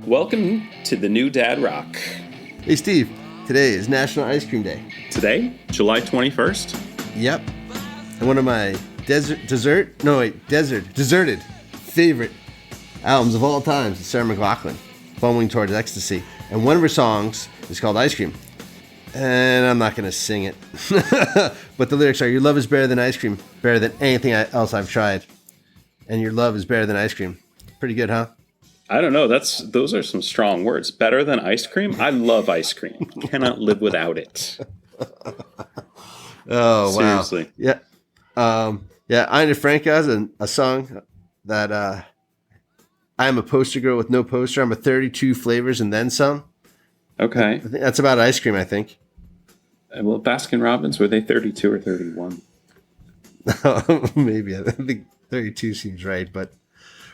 Welcome to the new Dad Rock. Hey Steve, today is National Ice Cream Day. Today, July 21st. Yep. And one of my deserted favorite albums of all time is Sarah McLachlan, Fumbling Towards Ecstasy. And one of her songs is called Ice Cream. And I'm not going to sing it. But the lyrics are, your love is better than ice cream, better than anything else I've tried. And your love is better than ice cream. Pretty good, huh? I don't know. Those are some strong words. Better than ice cream? I love ice cream. Cannot live without it. Oh, wow. Seriously. Yeah. Ina Frank has a song that I am a poster girl with no poster. I'm a 32 flavors and then some. Okay. I think that's about ice cream, I think. Well, Baskin Robbins, were they 32 or 31? Maybe. I think 32 seems right, but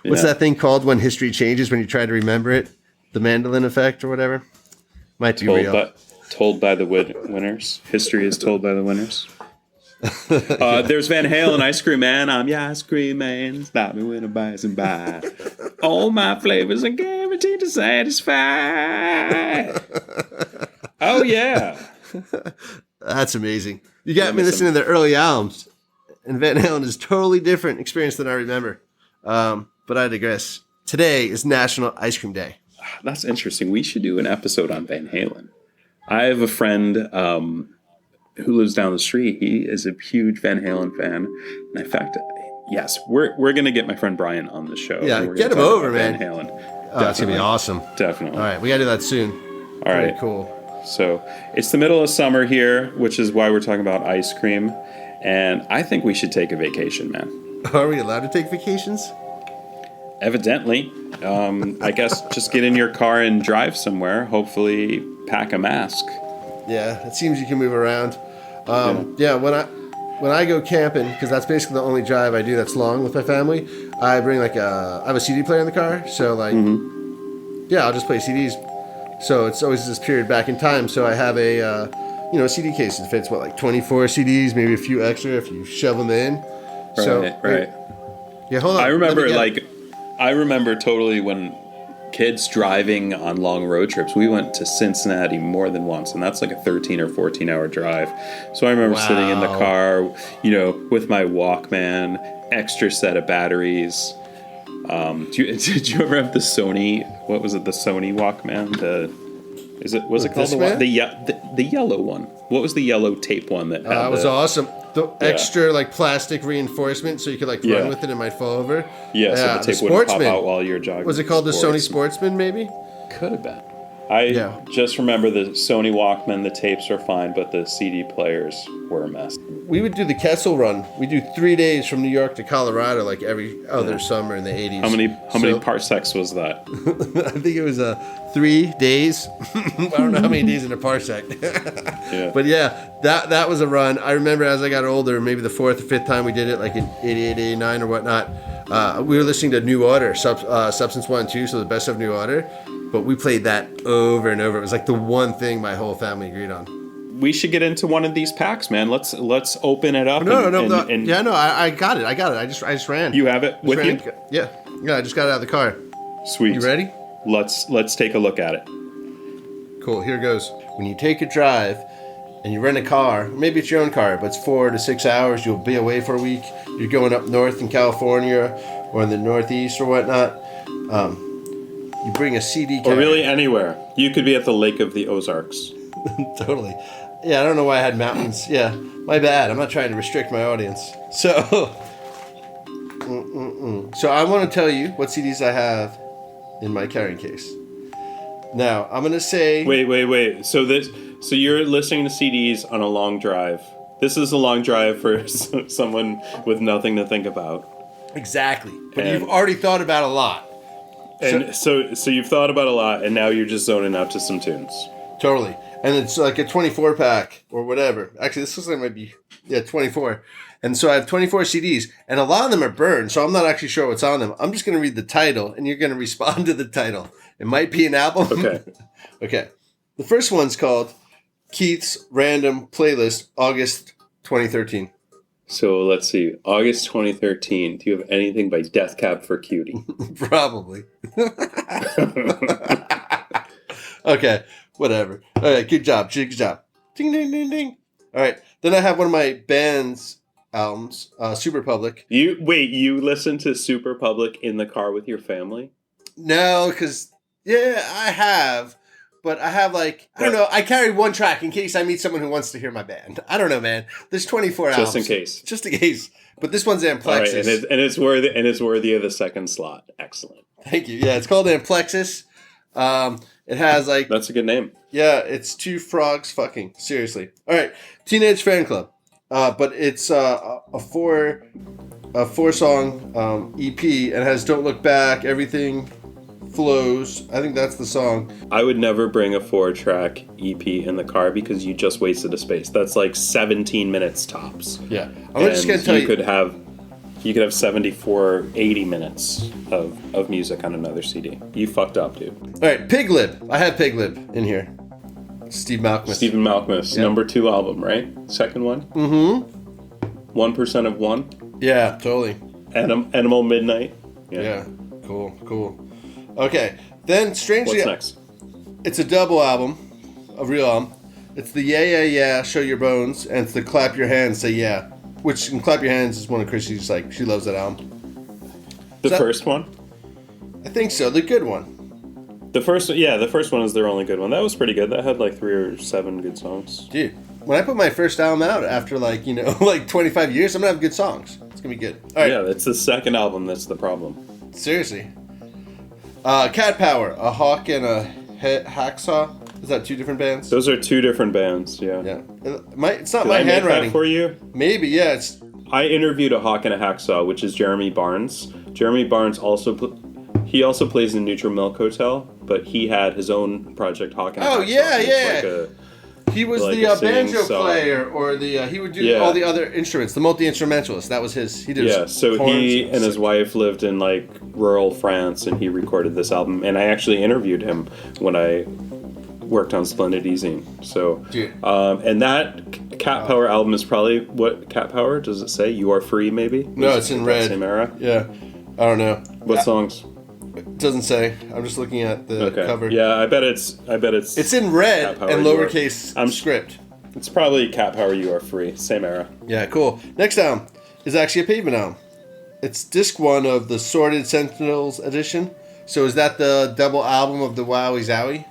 what's that thing called when history changes when you try to remember it? The mandolin effect or whatever? Might be real. Told by the winners. History is told by the winners. There's Van Halen, Ice Cream Man. I'm your ice cream man. Stop me when I buy some buy. All my flavors are guaranteed to satisfy. Oh, yeah. That's amazing. You got me listening to the early albums. And Van Halen is totally different experience than I remember. But I digress. Today is National Ice Cream Day. That's interesting. We should do an episode on Van Halen. I have a friend who lives down the street. He is a huge Van Halen fan. And in fact, yes, we're going to get my friend Brian on the show. Yeah, get him over, man. Van Halen. Oh, that's going to be awesome. Definitely. All right, we got to do that soon. All right. Pretty cool. So it's the middle of summer here, which is why we're talking about ice cream. And I think we should take a vacation, man. Are we allowed to take vacations? Evidently. I guess just get in your car and drive somewhere. Hopefully pack a mask. Yeah, it seems you can move around. When I go camping, because that's basically the only drive I do that's long with my family, I bring I have a CD player in the car. So I'll just play CDs. So it's always this period back in time. So I have a CD case that fits 24 CDs, maybe a few extra if you shove them in. Right. Yeah, hold on. I remember totally when kids driving on long road trips. We went to Cincinnati more than once, and that's like a 13 or 14 hour drive. So I remember sitting in the car, with my Walkman, extra set of batteries. Did you ever have the Sony? What was it? The Sony Walkman? Was it called the yellow one? What was the yellow tape one that had? That was awesome. The extra plastic reinforcement, so you could run with it and it might fall over. Yeah, so the tape wouldn't pop out while you're jogging. Was it called the Sony Sportsman? Maybe. Could have been. I just remember the Sony Walkman. The tapes were fine, but the CD players were a mess. We would do the Kessel Run. We do 3 days from New York to Colorado, every other summer in the 80s. How many parsecs was that? I think it was 3 days. I don't know how many days in a parsec. But that was a run. I remember as I got older, maybe the 4th or 5th time we did it, in 88, 89 or whatnot. We were listening to New Order, Substance 1 and 2, so the best of New Order. But we played that over and over. It was the one thing my whole family agreed on. We should get into one of these packs, man. Let's open it up. No. I got it. I just ran. You have it with you? Yeah. I just got it out of the car. Sweet. You ready? Let's take a look at it. Cool. Here goes. When you take a drive and you rent a car, maybe it's your own car, but it's 4 to 6 hours. You'll be away for a week. You're going up north in California or in the Northeast or whatnot. You bring a CD carrier. Or really anywhere. You could be at the Lake of the Ozarks. Totally. Yeah, I don't know why I had mountains. Yeah, my bad. I'm not trying to restrict my audience. So I want to tell you what CDs I have in my carrying case. Now, I'm going to say... Wait. So you're listening to CDs on a long drive. This is a long drive for someone with nothing to think about. Exactly. But you've already thought about a lot. And so you've thought about a lot, and now you're just zoning out to some tunes. Totally. And it's like a 24 pack or whatever. Actually, this looks like it might be 24. And so I have 24 CDs, and a lot of them are burned, so I'm not actually sure what's on them. I'm just going to read the title, and you're going to respond to the title. It might be an album. Okay. The first one's called Keith's Random Playlist, August 2013. So let's see. August 2013. Do you have anything by Death Cab for Cutie? Probably. Okay, whatever. All right, good job. Good job. Ding, ding, ding, ding. All right, then I have one of my band's albums, Super Public. You listen to Super Public in the car with your family? No, because, I have. But I have I don't know, I carry one track in case I meet someone who wants to hear my band. I don't know, man. There's 24 albums. Just in case. But this one's Amplexus. All right, and it's worthy of the second slot. Excellent. Thank you. Yeah, it's called Amplexus. It has That's a good name. Yeah, it's two frogs fucking. Seriously. All right, Teenage Fan Club. But it's a four song EP and has Don't Look Back, Everything Flows. I think that's the song. I would never bring a 4-track EP in the car because you just wasted a space. That's 17 minutes tops. Yeah. I'm just gonna tell you. You could have 74, 80 minutes of music on another CD. You fucked up, dude. All right, Pig Lip. I have Pig Lip in here. Stephen Malkmus. Yep. Number 2 album, right? Second one? Mm-hmm. 1% of One? Yeah, totally. Animal Midnight? Yeah. Cool. Okay, then strangely... What's next? It's a double album, a real album. It's the Yeah, Show Your Bones, and it's the Clap Your Hands, Say Yeah. Which, in Clap Your Hands, is one of Chrissy's, she loves that album. The first one? I think so, the good one. The first one is their only good one. That was pretty good. That had 3 or 7 good songs. Dude, when I put my first album out after 25 years, I'm gonna have good songs. It's gonna be good. All right. Yeah, it's the second album that's the problem. Seriously. Cat Power, a Hawk and a Hacksaw. Is that 2 different bands? Those are 2 different bands. Yeah. Yeah. It's not my handwriting. That for you? Maybe. Yeah. I interviewed a Hawk and a Hacksaw, which is Jeremy Barnes. Jeremy Barnes also plays in Neutral Milk Hotel, but he had his own project, Hawk and a Hacksaw. Oh yeah. He was the banjo player, or he would do all the other instruments, the multi-instrumentalist. That was his. He did. Yeah, so he and his wife lived in rural France, and he recorded this album. And I actually interviewed him when I worked on Splendid Easing. So, and that Cat Power album is probably what Cat Power does it say? You Are Free, maybe? No, it's in red. Same era. Yeah, I don't know. What songs? It doesn't say. I'm just looking at the cover. Yeah, I bet it's. It's in red and lowercase script. It's probably Cat Power, You Are Free. Same era. Yeah, cool. Next album is actually a Pavement album. It's disc 1 of the Sordid Sentinels edition. So is that the double album of the Wowie Zowie?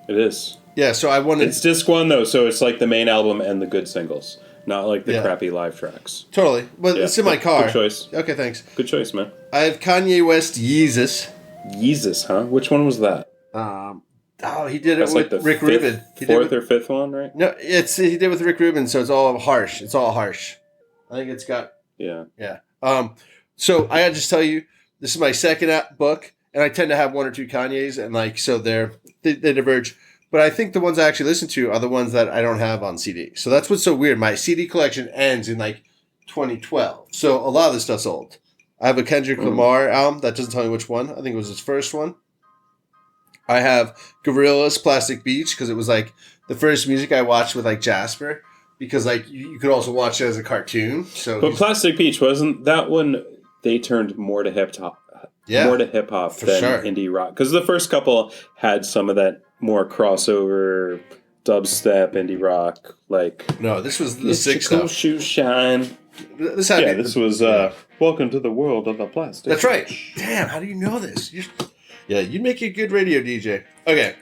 It is. Yeah, so I wanted... It's disc 1 though, so it's the main album and the good singles. Not the crappy live tracks. Totally. But it's in my car. Good choice. Okay, thanks. Good choice, man. I have Kanye West Yeezus. Yeezus, huh? Which one was that? He did it with Rick Rubin. Fourth or fifth one, right? No, he did with Rick Rubin, so it's all harsh. I think it's got... Yeah. Yeah. So I gotta just tell you, this is my second book, and I tend to have 1 or 2 Kanyes, and so they diverge. But I think the ones I actually listen to are the ones that I don't have on CD. So that's what's so weird. My CD collection ends in 2012. So a lot of this stuff's old. I have a Kendrick Lamar album that doesn't tell me which one. I think it was his first one. I have Gorillaz Plastic Beach because it was the first music I watched with Jasper, because you could also watch it as a cartoon. So, but Plastic Beach, wasn't that when they turned more to hip hop? Yeah, more to hip hop than indie rock, because the first couple had some of that more crossover dubstep indie rock. No, this was the sixth stuff. Shoes shine. This was Welcome to the World of the Plastic. That's right. Damn, how do you know this? You'd make a good radio DJ. Okay,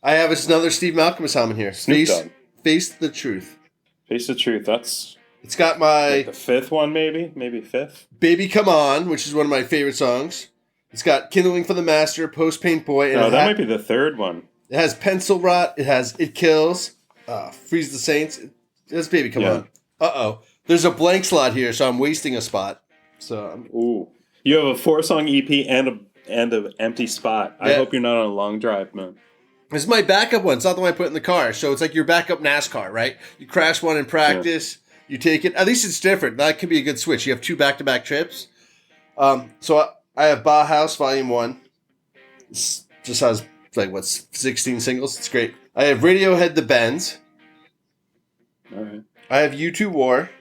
I have another Steve Malkmus album here. Face the Truth. Face the Truth. It's got my the fifth one, maybe fifth. Baby Come On, which is one of my favorite songs. It's got Kindling for the Master, Post Paint Boy. And that might be the third one. It has Pencil Rot. It has It Kills. Freeze the Saints. That's Baby Come On. Uh-oh. There's a blank slot here, so I'm wasting a spot. Ooh. You have a 4-song EP and an empty spot. I hope you're not on a long drive, man. This is my backup one. It's not the one I put in the car. So it's your backup NASCAR, right? You crash one in practice. You take it. At least it's different. That could be a good switch. You have 2 back-to-back trips. So I have Bauhaus Volume 1. It just has 16 singles. It's great. I have Radiohead The Bends. All right. I have U2 War.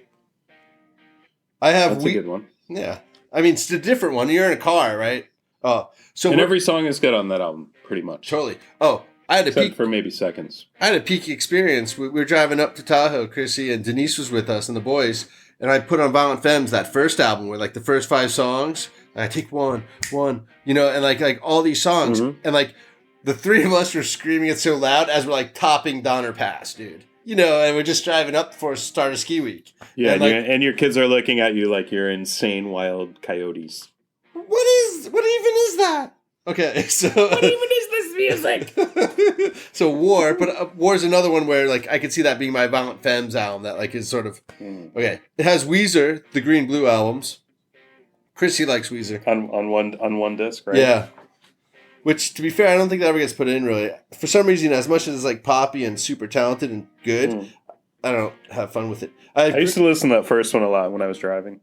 I have That's a good one. Yeah. I mean, it's a different one. You're in a car, right? Oh, so every song is good on that album, pretty much. Totally. Oh, I had a Except peak for maybe Seconds. I had a peak experience. We were driving up to Tahoe, Chrissy and Denise was with us and the boys, and I put on Violent Femmes, that first album where like the first 5 songs, and I take one, you know, and like all these songs, and like the 3 of us were screaming it so loud as we're like topping Donner Pass, dude. You know, and we're just driving up before start of ski week. Yeah, and your kids are looking at you like you're insane wild coyotes. What even is that? Okay, so what even is this music? So War, but War is another one where like I could see that being my Violent Femmes album that like is sort of okay. It has Weezer, the Green Blue albums. Chrissy likes Weezer on one disc, right? Yeah. Which, to be fair, I don't think that ever gets put in really. For some reason, as much as it's like poppy and super talented and good, I don't have fun with it. I used to listen to that first one a lot when I was driving.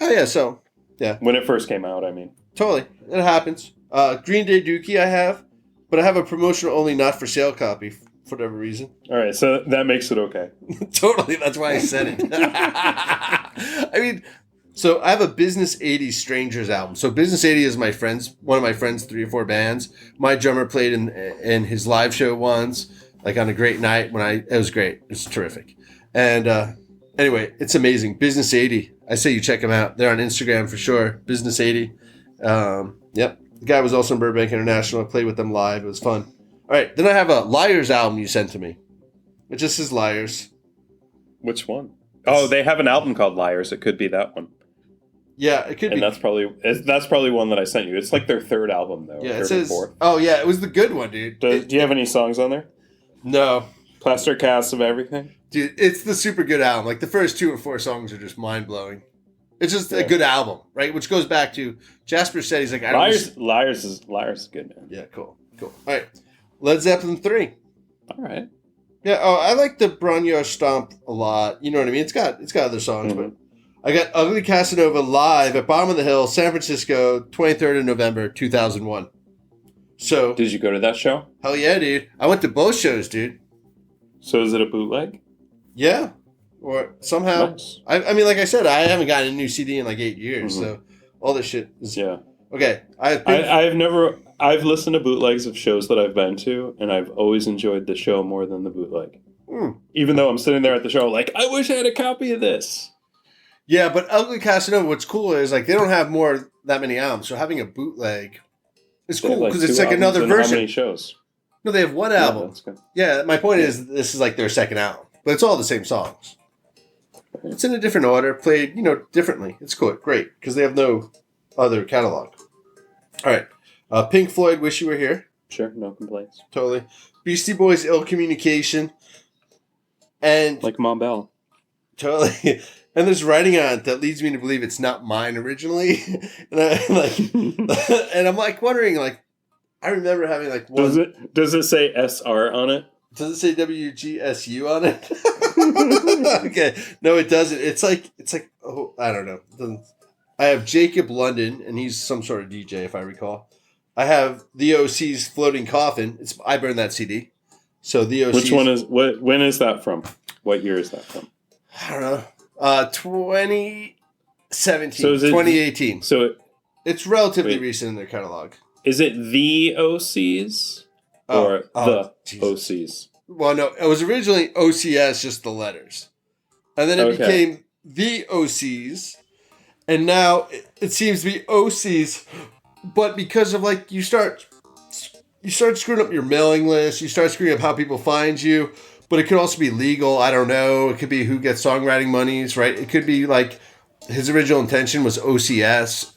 Oh yeah, so yeah. When it first came out, I mean. Totally, it happens. Green Day Dookie I have, but I have a promotional only not for sale copy for whatever reason. All right, so that makes it okay. Totally, that's why I said it. I mean, so I have a Business 80 Strangers album. So Business 80 is one of my friends' 3 or 4 bands. My drummer played in his live show once, like on a great night it was great. It's terrific. And anyway, it's amazing. Business 80. I say you check them out. They're on Instagram for sure. Business 80. Yep. The guy was also in Burbank International. I played with them live. It was fun. All right. Then I have a Liars album you sent to me. It just says Liars. Which one? Oh, they have an album called Liars. It could be that one. Yeah, it could be. And that's probably one that I sent you. It's like their 3rd album, though. Yeah, it says. Oh, yeah, it was the good one, dude. Do you have any songs on there? No. Plaster cast of everything? Dude, it's the super good album. Like the first 2 or 4 songs are just mind blowing. It's just a good album, right? Which goes back to Jasper said he's like, Liars is good, man. Yeah, cool. All right, Led Zeppelin 3. All right. Yeah. Oh, I like the Bron-Y-Aur Stomp a lot. You know what I mean? It's got other songs, but I got Ugly Casanova live at Bottom of the Hill, San Francisco, 23rd of November, 2001. So did you go to that show? Hell yeah, dude! I went to both shows, dude. So is it a bootleg? Yeah. Or somehow, nice. I mean, like I said, I haven't gotten a new CD in like 8 years, so all this shit is... Yeah. Okay. I've listened to bootlegs of shows that I've been to, and I've always enjoyed the show more than the bootleg. Even though I'm sitting there at the show like, I wish I had a copy of this. Yeah, but Ugly Casanova, what's cool is like they don't have that many albums, so having a bootleg is cool because it's like another version. How many shows? No, they have one album. That's good. Yeah, my point is this is like their second album, but it's all the same songs. It's in a different order, played, differently. It's cool, great, because they have no other catalog. All right. Pink Floyd, Wish You Were Here. Sure, no complaints. Totally. Beastie Boys, Ill Communication. And... Like Mom Bell. Totally. And there's writing on it that leads me to believe it's not mine originally. And I'm like wondering, like, I remember having like one... Does it say SR on it? Does it say WGSU on it? Okay. No, it doesn't. It's like, oh, I don't know. I have Jacob London, and he's some sort of DJ, if I recall. I have the OC's Floating Coffin. I burned that CD. So the OC's... Which one is, when is that from? What year is that from? I don't know. 2017, so 2018. It's relatively recent in their catalog. Is it the OCs? Or the OCs? Well, no, it was originally OCS, just the letters. And then it became the OCs. And now it seems to be OCs. But because of, like, you start screwing up your mailing list. You start screwing up how people find you. But it could also be legal. I don't know. It could be who gets songwriting monies, right? It could be, like, his original intention was OCS,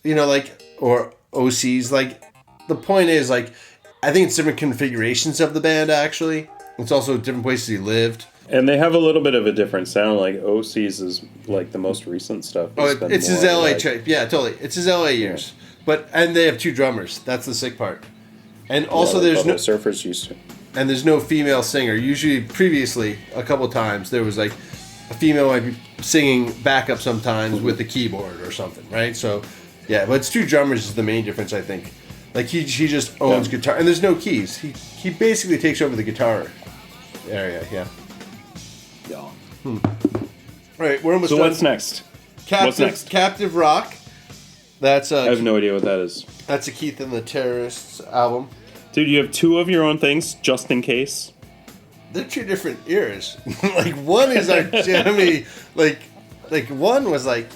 or OCs. Like, the point is, like, I think it's different configurations of the band, actually. It's also different places he lived. And they have a little bit of a different sound. Like, OCs is, like, the most recent stuff. It's his LA trip. Yeah, totally. It's his LA years. And they have 2 drummers. That's the sick part. And also there's no... Surfers used to. And there's no female singer. Usually, previously, a couple times, there was, like, a female might be singing backup sometimes with the keyboard or something, right? So, yeah, but it's 2 drummers is the main difference, I think. Like, he just owns guitar. And there's no keys. He basically takes over the guitar area, yeah. Yeah. All right, we're almost done. So what's next? What's next? Captive Rock. That's I have no idea what that is. That's a Keith and the Terrorists album. Dude, you have two of your own things, just in case? They're two different eras. Like, one is our Jimmy, like one was like,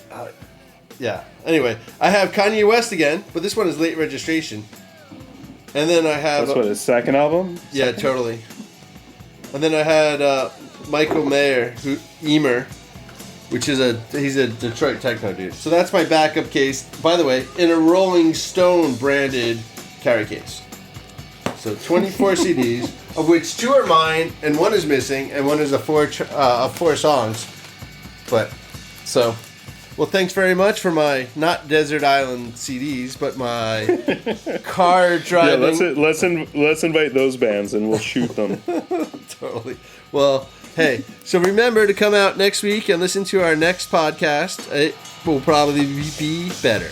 yeah. Anyway, I have Kanye West again, but this one is Late Registration. And then I have... That's what, his second album? Yeah, totally. And then I had Michael Emer, which is he's a Detroit techno dude. So that's my backup case, by the way, in a Rolling Stone branded carry case. So 24 CDs, of which 2 are mine, and 1 is missing, and 1 is of 4 songs. But, so, well, thanks very much for my, not Desert Island CDs, but my car driving. Yeah, let's invite those bands, and we'll shoot them. Totally. Well, hey, so remember to come out next week and listen to our next podcast. It will probably be better.